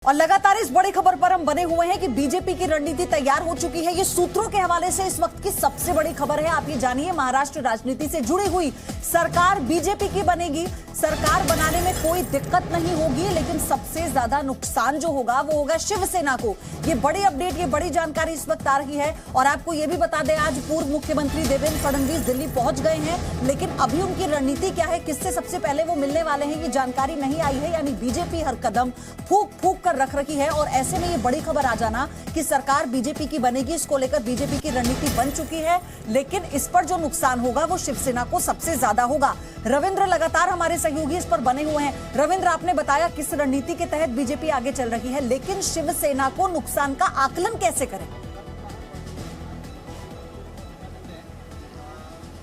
और लगातार इस बड़ी खबर पर हम बने हुए हैं कि बीजेपी की रणनीति तैयार हो चुकी है। ये सूत्रों के हवाले से इस वक्त की सबसे बड़ी खबर है। आप ये जानिए, महाराष्ट्र राजनीति से जुड़ी हुई सरकार बीजेपी की बनेगी। सरकार बनाने में कोई दिक्कत नहीं होगी, लेकिन सबसे ज्यादा नुकसान जो होगा वो होगा शिवसेना को। ये बड़ी अपडेट, ये बड़ी जानकारी इस वक्त आ रही है। और आपको ये भी बता दें, आज पूर्व मुख्यमंत्री देवेंद्र फडणवीस दिल्ली पहुंच गए हैं, लेकिन अभी उनकी रणनीति क्या है, किससे सबसे पहले वो मिलने वाले हैं, ये जानकारी नहीं आई है। यानी बीजेपी हर कदम फूंक फूंक रख रखी है। और ऐसे में ये बड़ी खबर आ जाना कि सरकार बीजेपी की बनेगी, इसको लेकर बीजेपी की रणनीति बन चुकी है। लेकिन इस पर जो नुकसान होगा वो शिवसेना को सबसे ज्यादा होगा। रविंद्र लगातार हमारे सहयोगी इस पर बने हुए हैं। रविंद्र, आपने बताया किस रणनीति के तहत बीजेपी आगे चल रही है, लेकिन शिवसेना को नुकसान का आकलन कैसे करें?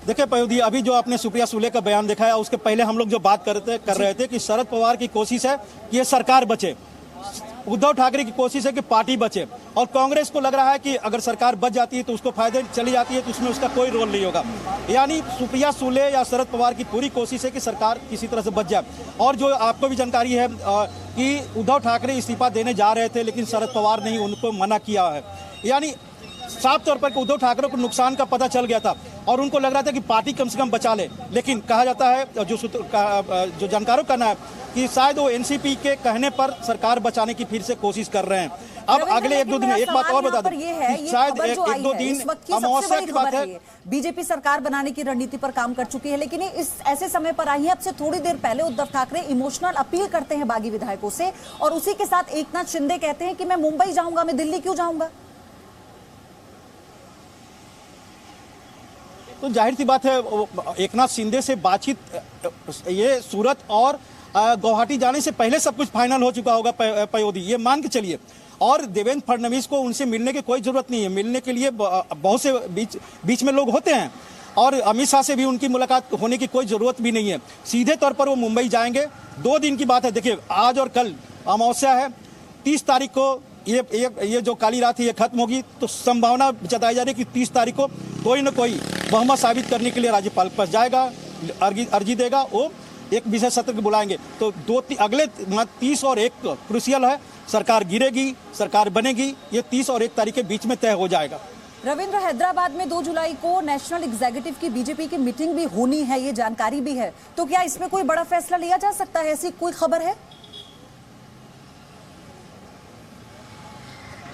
देखिए पयोधी, अभी जो आपने सुप्रिया सुले का बयान देखा है, उसके पहले हम लोग जो बात कर रहे थे कि शरद पवार की कोशिश है कि ये सरकार बचे, उद्धव ठाकरे की कोशिश है कि पार्टी बचे, और कांग्रेस को लग रहा है कि अगर सरकार बच जाती है तो उसको फायदे चली जाती है, तो उसमें उसका कोई रोल नहीं होगा। यानी सुप्रिया सुले या शरद पवार की पूरी कोशिश है कि सरकार किसी तरह से बच जाए। और जो आपको भी जानकारी है कि उद्धव ठाकरे इस्तीफा देने जा रहे थे, लेकिन शरद पवार ने उनको मना किया है। यानी साफ तौर पर उद्धव ठाकरे को नुकसान का पता चल गया था और उनको लग रहा था कि पार्टी कम से कम बचा ले। लेकिन कहा जाता है, जो जानकारों का कहना है कि शायद वो एनसीपी के कहने पर सरकार बचाने की फिर से कोशिश कर रहे हैं। अब अगले एक दो दिन में एक बात और बता दें, शायद एक दो दिन अमावस्या की बात है, बीजेपी सरकार बनाने की रणनीति पर काम कर चुकी है, लेकिन इस ऐसे समय पर आई है। अब से थोड़ी देर पहले उद्धव ठाकरे इमोशनल अपील करते हैं बागी विधायकों से, और उसी के साथ एकनाथ शिंदे कहते हैं कि मैं मुंबई जाऊंगा, मैं दिल्ली क्यों जाऊंगा? तो जाहिर सी बात है, एकनाथ शिंदे से बातचीत ये सूरत और गुवाहाटी जाने से पहले सब कुछ फाइनल हो चुका होगा पयोधी, ये मान के चलिए। और देवेंद्र फडणवीस को उनसे मिलने की कोई जरूरत नहीं है। मिलने के लिए बहुत से बीच में लोग होते हैं, और अमित शाह से भी उनकी मुलाकात होने की कोई जरूरत भी नहीं है। सीधे तौर पर वो मुंबई जाएंगे। 2 दिन की बात है। देखिए, आज और कल अमावस्या है, 30 तारीख को ये जो काली रात है ये खत्म होगी, तो संभावना जताई जा रही है कि 30 तारीख को कोई न कोई बहुमत साबित करने के लिए राज्यपाल के पास जाएगा, अर्जी देगा, वो एक विशेष सत्र को बुलाएंगे। तो अगले 30 और 1 क्रूशियल है। सरकार गिरेगी, सरकार बनेगी, ये 30 और 1 तारीख के बीच में तय हो जाएगा। रविंद्र, हैदराबाद में 2 जुलाई को नेशनल एग्जीक्यूटिव की बीजेपी की मीटिंग भी होनी है, ये जानकारी भी है। तो क्या इसमें कोई बड़ा फैसला लिया जा सकता है, ऐसी कोई खबर है?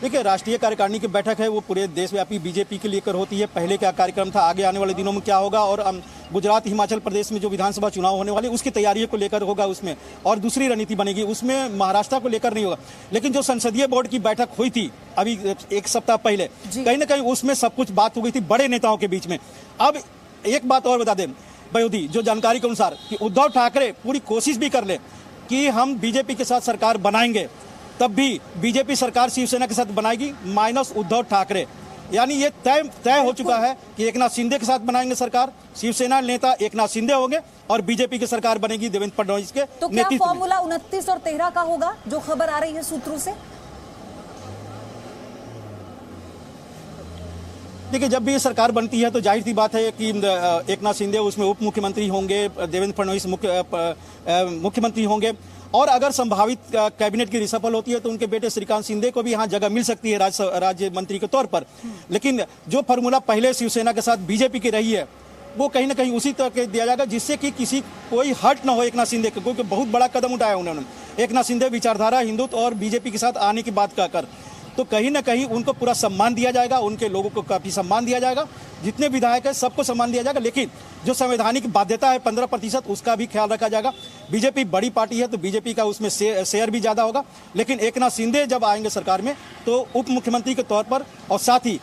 देखिए, राष्ट्रीय कार्यकारिणी की बैठक है, वो पूरे देशव्यापी बीजेपी के लेकर होती है। पहले क्या कार्यक्रम था, आगे आने वाले दिनों में क्या होगा, और गुजरात हिमाचल प्रदेश में जो विधानसभा चुनाव होने वाले उसकी तैयारियों को लेकर होगा उसमें, और दूसरी रणनीति बनेगी उसमें। महाराष्ट्र को लेकर नहीं होगा। लेकिन जो संसदीय बोर्ड की बैठक हुई थी अभी 1 सप्ताह पहले, कहीं ना कहीं उसमें सब कुछ बात हो गई थी बड़े नेताओं के बीच में। अब एक बात और बता दें बयोधी, जो जानकारी के अनुसार कि उद्धव ठाकरे पूरी कोशिश भी कर ले कि हम बीजेपी के साथ सरकार बनाएंगे, तब भी बीजेपी सरकार शिवसेना के साथ बनाएगी माइनस उद्धव ठाकरे। यानी ये तय हो चुका है कि एकनाथ शिंदे के साथ बनाएंगे सरकार, शिवसेना नेता एकनाथ शिंदे होंगे, और बीजेपी की सरकार बनेगी देवेंद्र फडणवीस के नेतृत्व में। तो क्या फॉर्मूला 29 और 13 का होगा, जो खबर आ रही है सूत्रों से? देखिए, जब भी ये सरकार बनती है तो जाहिर सी बात है कि एकनाथ शिंदे उसमें उप मुख्यमंत्री होंगे, देवेंद्र फडणवीस मुख्यमंत्री होंगे, और अगर संभावित कैबिनेट की रिसफल होती है तो उनके बेटे श्रीकांत शिंदे को भी यहाँ जगह मिल सकती है राज्य मंत्री के तौर पर। लेकिन जो फार्मूला पहले शिवसेना के साथ बीजेपी की रही है, वो कहीं ना कहीं उसी तरह के दिया जाएगा, जिससे कि कोई हट ना हो एकनाथ शिंदे को, क्योंकि बहुत बड़ा कदम उठाया उन्होंने। एकनाथ शिंदे विचारधारा हिंदुत्व और बीजेपी के साथ आने की बात कहकर, तो कहीं ना कहीं उनको पूरा सम्मान दिया जाएगा, उनके लोगों को काफी सम्मान दिया जाएगा, जितने विधायक है सबको सम्मान दिया जाएगा। लेकिन जो संवैधानिक बाध्यता है 15%, उसका भी ख्याल रखा जाएगा। बीजेपी बड़ी पार्टी है तो बीजेपी का उसमें शेयर भी ज्यादा होगा। लेकिन एकनाथ शिंदे जब आएंगे सरकार में तो उप मुख्यमंत्री के तौर पर, और साथ ही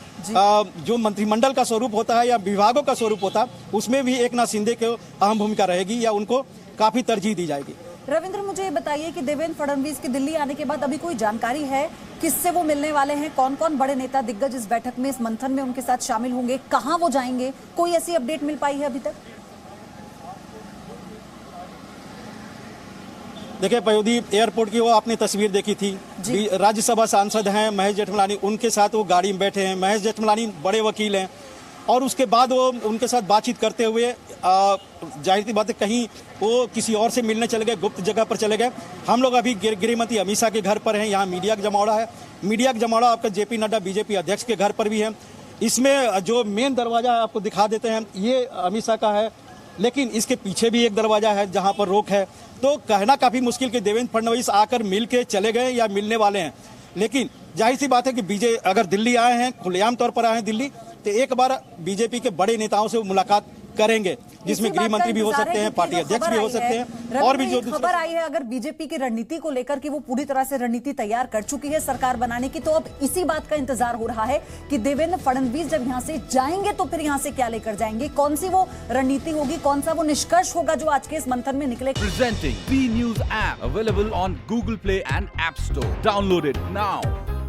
जो मंत्रिमंडल का स्वरूप होता है या विभागों का स्वरूप होता है, उसमें भी एकनाथ शिंदे को अहम भूमिका रहेगी, या उनको काफी तरजीह दी जाएगी। रविंद्र, मुझे ये बताइए कि देवेंद्र फडणवीस के दिल्ली आने के बाद अभी कोई जानकारी है किससे वो मिलने वाले हैं? कौन कौन बड़े नेता दिग्गज इस बैठक में, इस मंथन में उनके साथ शामिल होंगे? कहां वो जाएंगे? कोई ऐसी अपडेट मिल पाई है अभी तक? देखिए पयोधी, एयरपोर्ट की वो आपने तस्वीर देखी थी, राज्यसभा सांसद हैं महेश जेठमलानी, उनके साथ वो गाड़ी में बैठे हैं। महेश जेठमलानी बड़े वकील हैं, और उसके बाद वो उनके साथ बातचीत करते हुए जाहिर सी बात है कहीं वो किसी और से मिलने चले गए, गुप्त जगह पर चले गए। हम लोग अभी गृहमंत्री अमित शाह के घर पर हैं, यहाँ मीडिया का जमावड़ा है। मीडिया का जमावड़ा आपका जेपी नड्डा बीजेपी अध्यक्ष के घर पर भी है। इसमें जो मेन दरवाजा आपको दिखा देते हैं, ये अमित शाह का है, लेकिन इसके पीछे भी एक दरवाजा है जहां पर रोक है। तो कहना काफी मुश्किल कि देवेंद्र फडणवीस आकर मिल के चले गए या मिलने वाले हैं। लेकिन जाहिर सी बात है कि अगर दिल्ली आए हैं, खुलेआम तौर पर आए हैं दिल्ली, तो एक बार बीजेपी के बड़े नेताओं से मुलाकात करेंगे, जिसमें गृह मंत्री भी हो सकते हैं, पार्टी अध्यक्ष भी हो सकते हैं, और भी जो खबर आई है अगर बीजेपी की रणनीति को लेकर कि वो पूरी तरह से रणनीति तैयार कर चुकी है सरकार बनाने की, तो अब इसी बात का इंतजार हो रहा है कि देवेंद्र फडणवीस जब यहां से जाएंगे तो फिर यहां से क्या लेकर जाएंगे, कौन सी वो रणनीति होगी, कौन सा वो निष्कर्ष होगा जो आज के इस मंथन में निकले। Presenting B News app available on Google Play and App Store. Download it now.